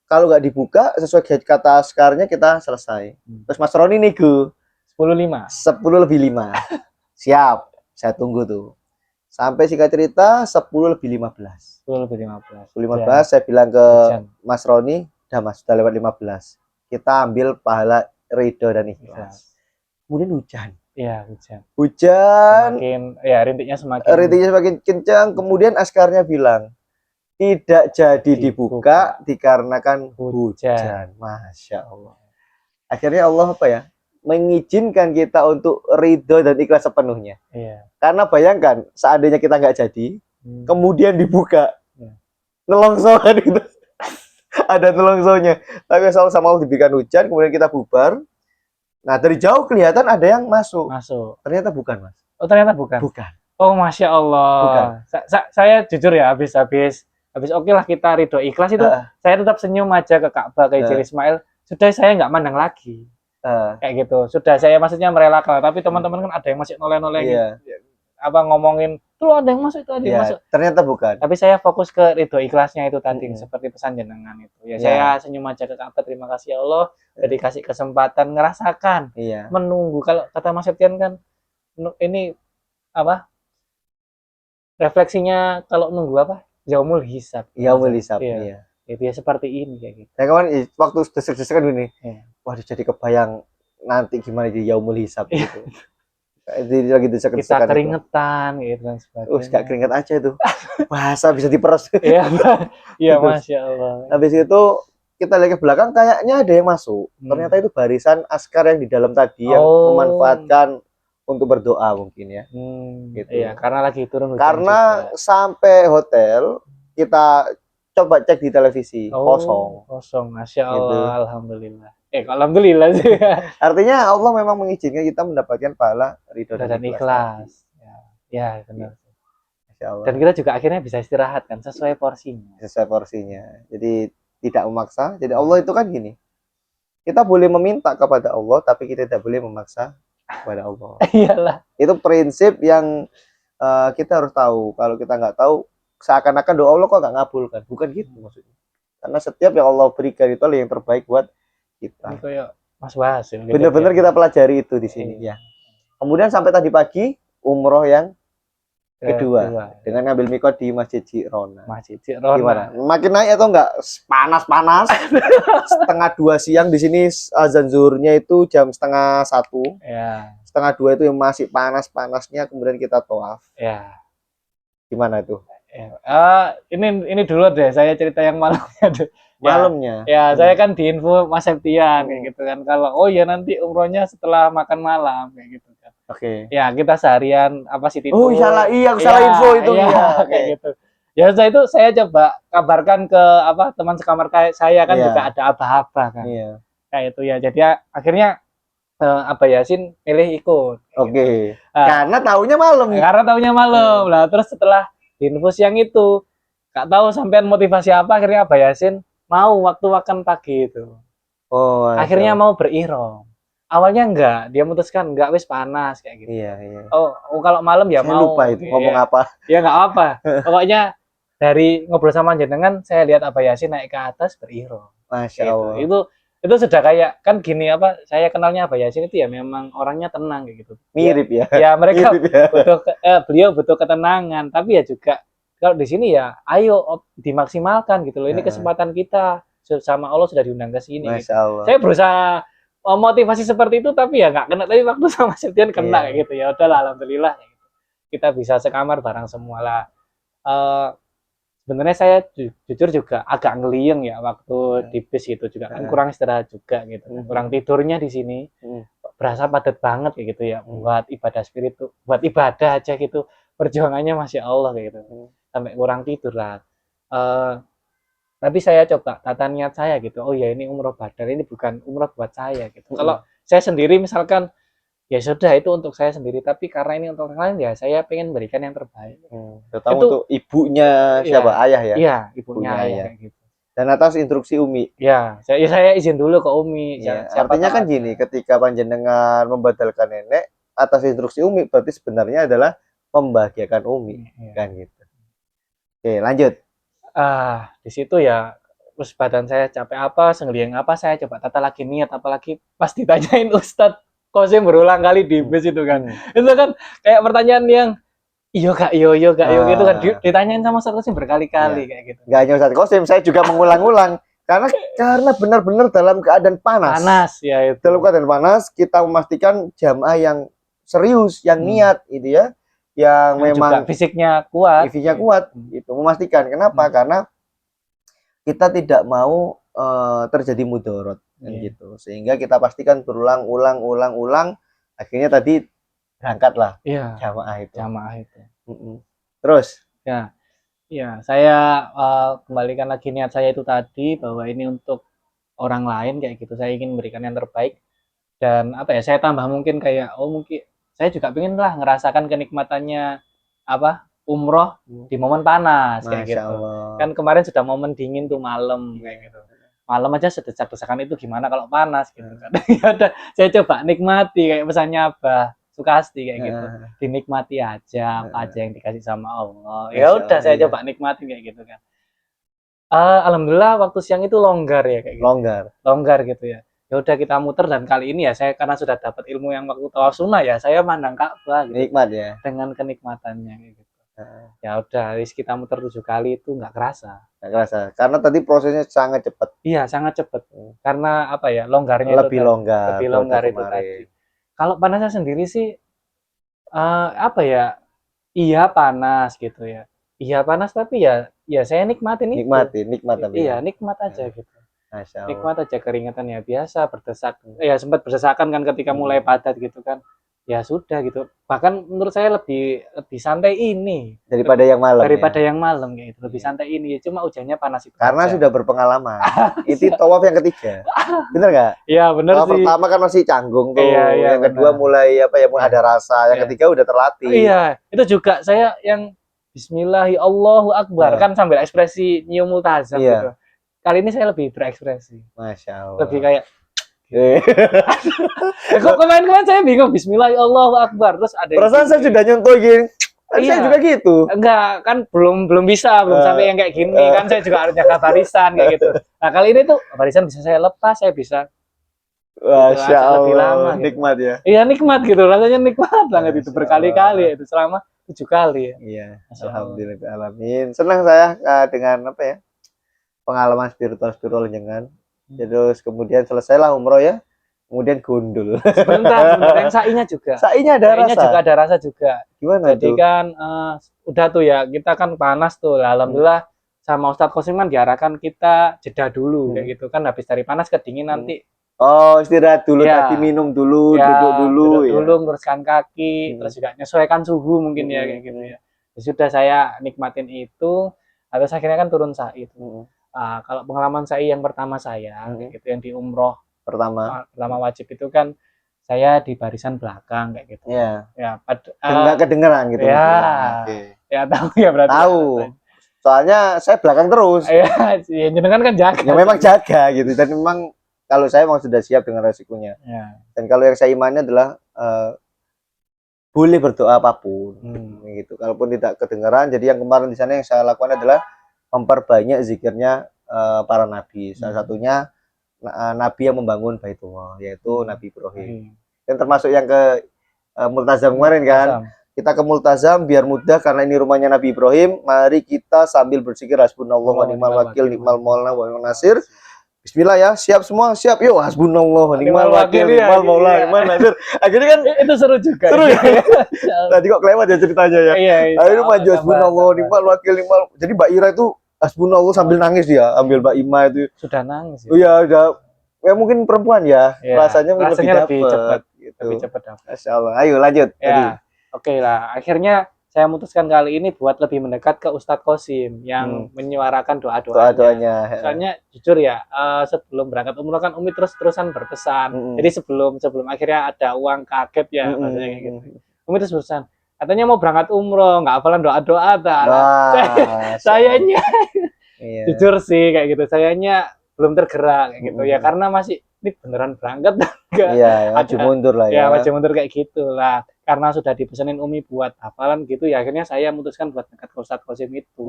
kalau nggak dibuka sesuai kata askarnya kita selesai. Terus Mas Roni nego 10 lebih 5. Siap, saya tunggu tuh. Sampai singkat cerita 10 lebih 15. 10 lebih 15 saya bilang ke Mas Roni, udah Mas, sudah lewat 15. Kita ambil pahala ridho dan ikhlas. Kemudian hujan. Iya, hujan. Rintiknya semakin kencang. Kemudian askarnya bilang, tidak jadi dibuka dikarenakan hujan. Masya Allah. Akhirnya Allah apa ya? Mengizinkan kita untuk ridho dan ikhlas sepenuhnya. Karena bayangkan, seandainya kita nggak jadi, kemudian dibuka, nelongsoan gitu. Ada nelongsonya. Tapi sama Allah diberikan hujan, kemudian kita bubar. Nah, dari jauh kelihatan ada yang masuk. Ternyata bukan, Mas. Oh, ternyata bukan. Oh, Masya Allah. Saya jujur ya, habis oke lah kita ridho ikhlas itu, saya tetap senyum aja ke Ka'bah, ke Hijir Ismail. Sudah, saya nggak mandang lagi. Kayak gitu. Sudah, saya maksudnya merelakan. Tapi teman-teman kan ada yang masih noleh-noleh gitu. ngomongin tuh ada yang masuk, itu ada yang Ya, masuk. ternyata bukan. Tapi saya fokus ke ridho ikhlasnya itu tadi, Mm-mm. seperti pesan jenengan itu. Ya, Ya. saya senyum aja ke Ka'bah, terima kasih ya Allah udah dikasih kesempatan ngerasakan, Iya. menunggu. Kalau kata Mas Septian kan ini apa? Refleksinya kalau nunggu apa? Yaumul hisab. Yaumul hisab. Iya. Iya. Itu ya seperti ini kayak gitu. Saya kemarin waktu desek-desek kan ini, Iya. waduh jadi kebayang nanti gimana di yaumul hisab Iya. gitu. Jadi lagi Kita desek-desekan itu. keringetan gitu dan sebagainya. Gak keringet aja tuh. Bahasa bisa diperes. Iya, iya, Gitu. Masya Allah. Habis itu kita lihat ke belakang kayaknya ada yang masuk. Ternyata itu barisan askar yang di dalam tadi yang memanfaatkan untuk berdoa mungkin ya. Gitu. Iya, karena lagi turun hujan Karena juga. sampai hotel kita coba cek di televisi kosong. Kosong, Masya Allah, Gitu. alhamdulillah. Alhamdulillah sih. Artinya Allah memang mengizinkan kita mendapatkan pahala ridho Dan ikhlas. Ya, benar. Masya Allah. Dan kita juga akhirnya bisa istirahat kan sesuai porsinya. Sesuai porsinya. Jadi tidak memaksa. Jadi Allah itu kan gini. Kita boleh meminta kepada Allah, tapi kita tidak boleh memaksa kepada Allah. Iyalah. Itu prinsip yang kita harus tahu. Kalau kita nggak tahu, seakan-akan doa Allah kok nggak ngabulkan. Bukan gitu maksudnya. Karena setiap yang Allah berikan itu adalah yang terbaik buat kita. Itu ya Mas Basil. Benar-benar kita pelajari itu di sini ya. Kemudian sampai tadi pagi umroh yang kedua dengan ngambil mikot di Masjid Jirona. Masjid Jirona. Gimana? Makin naik atau enggak? Panas-panas. Setengah 2 siang di sini azan zuhurnya itu jam setengah 1. Ya. Setengah 2 itu yang masih panas-panasnya. Kemudian kita tawaf. Ya. Gimana itu? Ya. Ini dulu deh. Saya cerita yang malamnya deh. Malamnya. Ya, saya kan diinfo Mas Septian kayak gitu kan. Kalau nanti umrohnya setelah makan malam kayak gitu kan. Oke. Ya, kita seharian apa sih itu? Oh, salah salah info itu ya. Kayak gitu. Ya, saya coba kabarkan ke teman sekamar saya kan juga ada aba-aba kan. Iya. Kayak itu ya. Jadi akhirnya Yasin milih ikut. Oke. Karena taunya malam. Lah terus setelah diinfo siang itu gak tahu sampean motivasi apa akhirnya Yasin mau waktu makan pagi itu. Oh, akhirnya mau berihram. Awalnya enggak, dia memutuskan enggak, wis panas kayak gitu. Iya. Oh kalau malam ya saya mau. lupa itu ngomong apa. Ya enggak apa. Pokoknya dari ngobrol sama jenengan saya lihat Yasin naik ke atas berihram. Masya Allah. Itu sudah kayak kan gini saya kenalnya Yasin itu ya memang orangnya tenang kayak gitu. Mirip ya. Ya mereka Mirip ya. beliau butuh ketenangan, tapi ya juga kalau di sini ya ayo dimaksimalkan gitu loh. Ini kesempatan kita sama Allah sudah diundang ke sini. Masya gitu. Allah. Saya berusaha motivasi seperti itu tapi ya nggak kena, tapi waktu sama Septian kena kayak gitu. Ya udahlah alhamdulillah gitu. Kita bisa sekamar bareng semua lah. Sebenarnya saya jujur juga agak ngeliyeng ya waktu di bis itu juga kan kurang istirahat juga gitu. Kurang tidurnya di sini. Berasa padat banget kayak gitu ya. Buat ibadah spiritu, buat ibadah aja gitu. Perjuangannya Masya Allah kayak gitu. Sampai kurang tidur lah. Tapi saya coba tata niat saya gitu. Oh ya ini umroh badar, ini bukan umroh buat saya gitu. Kalau saya sendiri misalkan ya sudah itu untuk saya sendiri, tapi karena ini untuk orang lain ya saya pengen berikan yang terbaik. Terutama itu, untuk ibunya siapa? Ayah ya? Iya, ibunya ayah kayak gitu. Dan atas instruksi Umi. Ya, saya izin dulu ke Umi. Ya, artinya kan gini, ketika panjenengan membadalkan nenek atas instruksi Umi, berarti sebenarnya adalah membahagiakan Umi, kan gitu. Oke, lanjut. Di situ ya terus badan saya capek apa, senggeliang apa, saya coba tata lagi niat, apalagi pas ditanyain Ustadz Kosim berulang kali di bis itu kan. Itu kan kayak pertanyaan yang iyo kak gitu kan ditanyain sama Ustadz Kosim berkali-kali kayak gitu. Gak hanya Ustadz Kosim, saya juga mengulang-ulang karena benar-benar dalam keadaan panas. Ya itu. Dalam keadaan panas kita memastikan jamaah yang serius, yang niat gitu ya. Yang memang juga fisiknya kuat itu memastikan. Kenapa? Karena kita tidak mau terjadi mudorot gitu, sehingga kita pastikan berulang-ulang akhirnya tadi berangkatlah jamaah itu. Terus ya saya kembalikan lagi niat saya itu tadi bahwa ini untuk orang lain kayak gitu, saya ingin memberikan yang terbaik dan saya tambah mungkin kayak mungkin saya juga pengen lah ngerasakan kenikmatannya umroh di momen panas kayak gitu. Kan kemarin sudah momen dingin tuh malam kayak gitu. Malam aja sedesak-desakan itu gimana kalau panas gitu kan. Ya udah saya coba nikmati kayak pesannya Abah. sukasti kayak gitu. Dinikmati aja apa aja yang dikasih sama Allah. Ya udah saya coba nikmati kayak gitu kan. Alhamdulillah waktu siang itu longgar ya kayak gitu. Longgar gitu ya. Ya udah kita muter dan kali ini ya saya karena sudah dapat ilmu yang waktu tawaf sunnah ya saya mandang Ka'bah gitu. Nikmat ya. Dengan kenikmatannya kayak gitu. Ya udah, kita muter 7 kali itu nggak kerasa. Nggak kerasa. Karena tadi prosesnya sangat cepat. Iya, sangat cepat. Karena apa ya, longgarnya lebih itu longgar. Lebih longgar itu tadi. Kalau panasnya sendiri sih, apa ya, iya panas gitu ya. Iya panas tapi ya saya nikmatin itu. Nikmat tapi. Iya, nikmat aja gitu. Masya Allah. Nikmat aja keringetan ya biasa berdesak. Ya sempat berdesakan kan ketika mulai padat gitu kan. Ya sudah gitu. Bahkan menurut saya lebih santai ini daripada yang malam. Yang malam kayak gitu. Lebih santai ini. Cuma hujannya panas itu. Karena sudah berpengalaman. Itu tawaf yang ketiga. Bener nggak? Iya bener sih. Pertama kan masih canggung tuh. Iya, yang kedua mulai mulai ada rasa. Yang ketiga udah terlatih. Iya, itu juga saya yang Bismillahi Allahu Akbar kan sambil ekspresi nyium multazam gitu. Kali ini saya lebih berekspresi. Masya Allah. Lebih kayak kok kemarin saya bingung Bismillah Allahu Akbar terus ada perasaan saya sudah nyontoh gini saya juga gitu enggak kan belum bisa sampai yang kayak gini kan saya juga harus jaga barisan kayak gitu. Nah kali ini tuh barisan bisa saya lepas saya bisa Masya Allah lebih lama gitu. Nikmat ya iya nikmat gitu rasanya nikmat banget itu berkali-kali itu selama 7 kali ya. Iya alhamdulillah senang saya dengan pengalaman spiritual jangan. Terus kemudian selesailah umroh ya, kemudian gundul. Sebentar, yang sainya juga. Sainya ada rasa juga. Gimana Jadi tuh? kan udah tuh ya, kita kan panas tuh. Alhamdulillah sama Ustadz Kosim kan diarahkan kita jeda dulu kayak gitu kan habis dari panas ke dingin nanti. Oh, istirahat dulu tadi minum dulu, duduk dulu luruskan kaki, terus juga menyesuaikan suhu mungkin ya kayak gitu ya. Sudah saya nikmatin itu, terus akhirnya kan turun sa'i itu. Kalau pengalaman saya yang pertama saya gitu yang di umroh pertama wajib itu kan saya di barisan belakang kayak gitu. Nggak kedengeran gitu. Ya tahu ya berarti. Tahu. Soalnya saya belakang terus. Ya jenengan kan jaga. Ya memang jaga gitu dan memang kalau saya mau sudah siap dengan resikonya. Dan kalau yang saya imani adalah boleh berdoa apapun gitu. Kalaupun tidak kedengeran, jadi yang kemarin di sana yang saya lakukan adalah memperbanyak zikirnya para nabi. Salah satunya nabi yang membangun Baitullah yaitu Nabi Ibrahim. Dan termasuk yang ke Multazam kemarin kan. Kita ke Multazam biar mudah karena ini rumahnya Nabi Ibrahim. Mari kita sambil berzikir hasbunallah wa ni'mal wakil ni'mal maula wa ni'mal nasir. Bismillah ya, siap semua, siap. Yuk hasbunallah wa ni'mal wakil ni'mal maula ni'mal nasir. Akhirnya kan itu seru juga. Seru ya. Tadi kok kelewat ya ceritanya ya. Akhirnya maju hasbunallah wa ni'mal wakil ni'mal. Jadi Mbak Ira itu hasbunallah sambil nangis dia, ambil Mbak Ima itu. Sudah nangis. Oh iya, udah. Ya mungkin perempuan ya. Rasanya lebih cepat gitu. Lebih cepat dapat. Masyaallah. Ayo lanjut tadi. Oke lah, akhirnya saya memutuskan kali ini buat lebih mendekat ke Ustadz Kosim yang menyuarakan doa-doanya. Soalnya jujur ya, sebelum berangkat umroh kan Umi terus-terusan berpesan. Jadi sebelum akhirnya ada uang kaget ya, maksudnya kayak gitu. Umi terus berpesan, katanya mau berangkat umroh, nggak hafalan doa-doa sayanya jujur sih kayak gitu, sayanya belum tergerak kayak gitu ya karena masih ini beneran berangkat maju mundur lah ya. Maju mundur kayak gitu lah karena sudah dipesanin Umi buat hafalan gitu ya akhirnya saya memutuskan buat dekat ke Ustadz Kosim itu.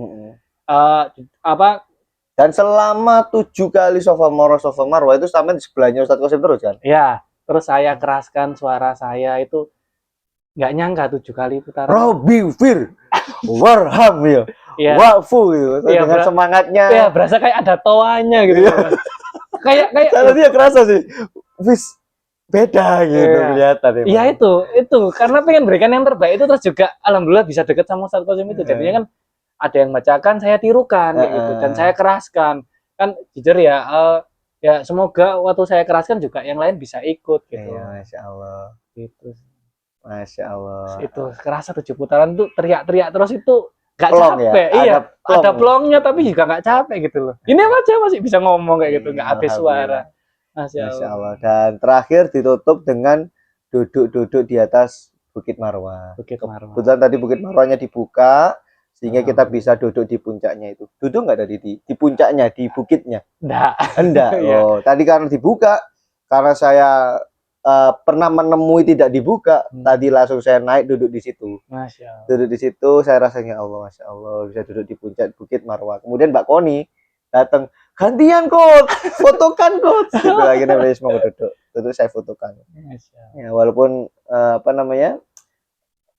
Dan selama 7 kali Safa Marwah itu sampai di sebelahnya Ustadz Kosim terus kan? Iya, terus saya keraskan suara saya itu nggak nyangka 7 kali putaran. Robbi fir warham ya. Wafu gitu. Dengan semangatnya. Iya, berasa kayak ada toanya gitu. kayak kalau dia kerasa sih. Wis beda gitu kelihatan. Iya itu karena pengen berikan yang terbaik itu terus juga alhamdulillah bisa deket sama Ustadz Kosim itu. Jadinya kan ada yang bacakan saya tirukan kayak gitu dan saya keraskan. Kan jujur ya ya semoga waktu saya keraskan juga yang lain bisa ikut gitu. Iya, Masya Allah. Gitu. Masya Allah. Itu kerasa 7 putaran tuh teriak-teriak terus itu gak capek. Iya, ada plongnya tapi juga gak capek gitu loh. Ini aja masih bisa ngomong kayak gitu, gak habis suara. Masya Allah. Dan terakhir ditutup dengan duduk-duduk di atas Bukit Marwah. Kebetulan tadi Bukit Marwahnya dibuka sehingga kita bisa duduk di puncaknya itu. Duduk nggak tadi di puncaknya, di bukitnya? Enggak. Oh, tadi karena dibuka, karena saya pernah menemui tidak dibuka, tadi langsung saya naik duduk di situ. Masya Allah. Duduk di situ saya rasanya Allah, Masya Allah bisa duduk di puncak Bukit Marwah. Kemudian Mbak Koni datang, gantian Coach, fotokan Coach. Gitu, akhirnya beliau semua duduk saya fotokan. Masya Allah. Ya, walaupun apa namanya,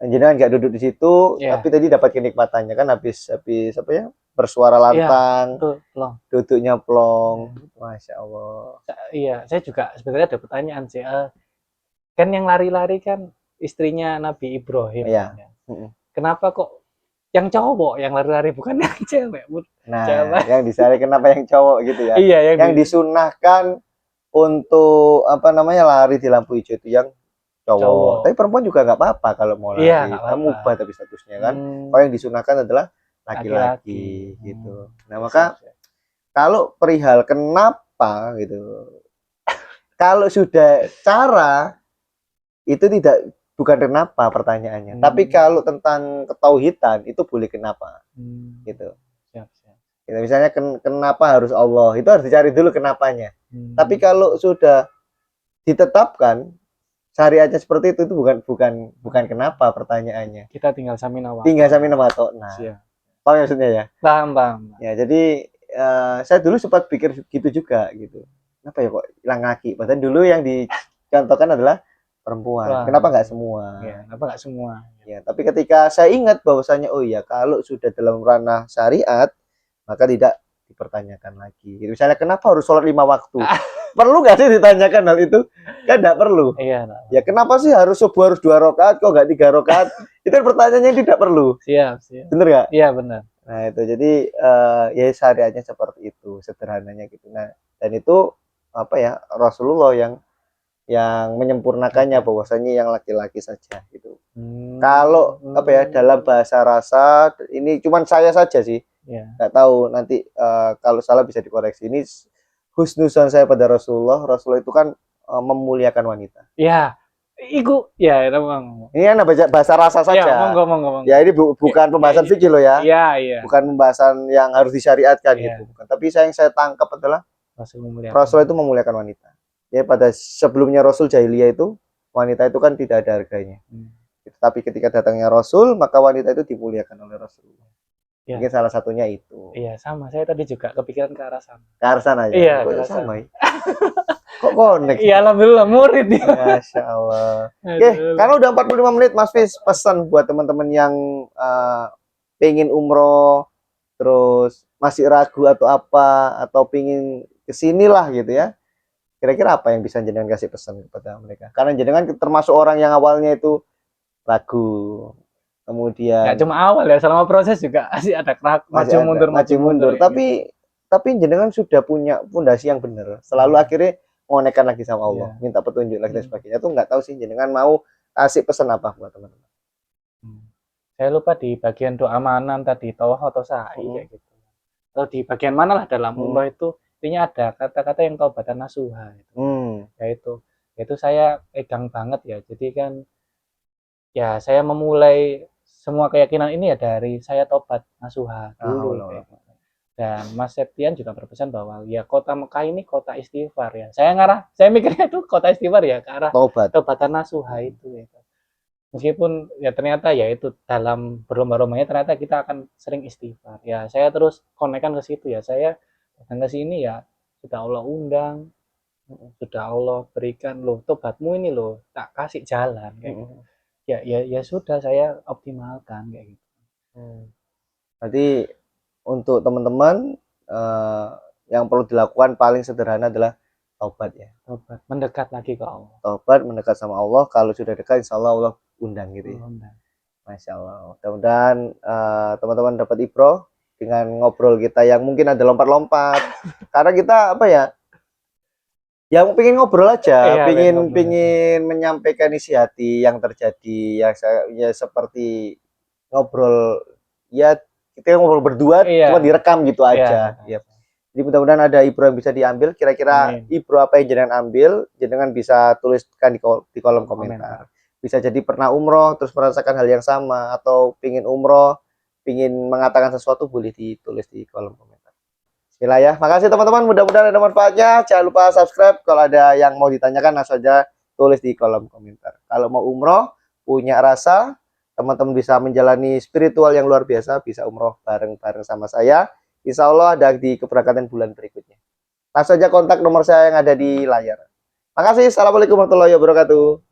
jenengan nggak duduk di situ, Iya. tapi tadi dapat kenikmatannya kan habis apa ya, bersuara lantang, Betul, plong. duduknya plong, Masya Allah. Iya, saya juga sebenarnya ada pertanyaan sih. Kan yang lari-lari kan istrinya Nabi Ibrahim. Iya. Kan? Kenapa kok yang cowok yang lari-lari bukan yang cewek? Nah, Cewek. yang disari kenapa yang cowok gitu ya? Iya, Yang disunahkan untuk apa namanya lari di lampu hijau itu yang cowok. Tapi perempuan juga nggak apa-apa kalau mau lari. Iya, nggak Kamu apa-apa. ubah tapi statusnya kan. Kalau yang disunahkan adalah laki-laki gitu. Nah, maka kalau perihal kenapa gitu. Kalau sudah cara itu bukan kenapa pertanyaannya. Tapi kalau tentang ketauhidan itu boleh kenapa. Gitu. Siap. Gitu. Misalnya kenapa harus Allah, itu harus dicari dulu kenapanya. Tapi kalau sudah ditetapkan syariatnya seperti itu bukan kenapa pertanyaannya. Kita tinggal samina wa. Tinggal samina wa ta'na. Paham maksudnya ya? Paham. Ya, jadi saya dulu sempat pikir gitu juga gitu. Kenapa ya kok hilang laki? Padahal dulu yang dicontohkan adalah perempuan. Wah. Kenapa nggak semua? Ya, kenapa nggak semua? Ya, tapi ketika saya ingat bahwasanya oh iya kalau sudah dalam ranah syariat maka tidak dipertanyakan lagi. Gitu. Misalnya kenapa harus sholat 5 waktu? Perlu nggak sih ditanyakan hal itu? Kan nggak perlu. Iya. Ya kenapa sih harus subuh harus 2 rakaat kok nggak 3 rakaat? Itu pertanyaannya yang tidak perlu. Siap. Bener nggak? Iya benar. Nah itu jadi ya syariatnya seperti itu sederhananya gitu. Nah dan itu apa ya Rasulullah yang menyempurnakannya bahwasanya yang laki-laki saja gitu. Kalau apa ya dalam bahasa rasa ini cuman saya saja sih. Nggak tahu nanti kalau salah bisa dikoreksi. Ini husnuzon saya pada Rasulullah itu kan memuliakan wanita. Ya, iku ya emang. Ini kan bahasa rasa saja. Ya, monggo. Ya ini bukan pembahasan fikih loh ya. Iya. Bukan pembahasan yang harus disyariatkan gitu. Bukan. Tapi yang saya tangkap adalah Rasul itu memuliakan wanita. Ya pada sebelumnya Rasul jahiliyah itu wanita itu kan tidak ada harganya. Tapi ketika datangnya Rasul maka wanita itu dimuliakan oleh Rasulullah. Ya. Mungkin salah satunya itu. Iya sama. Saya tadi juga kepikiran ke arah sana. Ke arah sana ya. Iya. Sama ya. Kok connect? Iya alhamdulillah murid ya. Masya Allah. Oke, karena udah 45 menit Mas Fis pesan buat teman-teman yang pengen umroh terus masih ragu atau apa atau pengen kesinilah gitu ya. Kira-kira apa yang bisa jenengan kasih pesan kepada mereka? Karena jenengan termasuk orang yang awalnya itu ragu, kemudian nggak cuma awal ya, selama proses juga masih ada maju mundur. Tapi jenengan sudah punya fondasi yang benar. Selalu akhirnya mengonekkan lagi sama Allah, minta petunjuk lagi dan sebagainya. Tuh nggak tahu sih jenengan mau kasih pesan apa buat teman-teman. Saya lupa di bagian doa mana tadi tawaf atau sa'i kayak gitu. Atau di bagian mana lah dalam umroh itu intinya ada kata-kata yang taubatan nasuha yaitu saya pegang banget ya. Jadi kan ya saya memulai semua keyakinan ini ya dari saya tobat nasuha dulu. Dan Mas Septian juga berpesan bahwa ya kota Mekah ini kota istighfar ya. Saya mikirnya itu kota istighfar ya ke arah taubatan nasuha itu. Meskipun ya ternyata ya itu dalam berlomba-lombanya ternyata kita akan sering istighfar. Ya saya terus konekkan ke situ ya. Saya datang ke sini ya sudah Allah undang, sudah Allah berikan loh tobatmu ini loh tak kasih jalan kayak gitu. Ya sudah saya optimalkan kayak gitu. Jadi untuk teman-teman yang perlu dilakukan paling sederhana adalah taubat ya. Taubat, mendekat lagi ke Allah. Taubat, mendekat sama Allah. Kalau sudah dekat, insya Allah undang gitu ya. Masya Allah. Mudah-mudahan teman-teman dapat ibroh dengan ngobrol kita yang mungkin ada lompat-lompat. Karena kita apa ya? Yang pengen ngobrol aja, pengen menyampaikan isi hati yang terjadi, ya seperti ngobrol ya kita ngobrol berdua, cuma direkam gitu aja. Jadi mudah-mudahan ada ibroh yang bisa diambil. Kira-kira ibroh apa yang jenengan ambil, jenengan bisa tuliskan di kolom komentar. Bisa jadi pernah umroh terus merasakan hal yang sama, atau pingin umroh, pingin mengatakan sesuatu, boleh ditulis di kolom komentar. Bismillah ya. Makasih teman-teman, mudah-mudahan ada manfaatnya. Jangan lupa subscribe. Kalau ada yang mau ditanyakan langsung aja tulis di kolom komentar. Kalau mau umroh, punya rasa, teman-teman bisa menjalani spiritual yang luar biasa, bisa umroh bareng-bareng sama saya. Insya Allah ada di keberangkatan bulan berikutnya. Langsung saja kontak nomor saya yang ada di layar. Makasih. Assalamualaikum warahmatullahi wabarakatuh.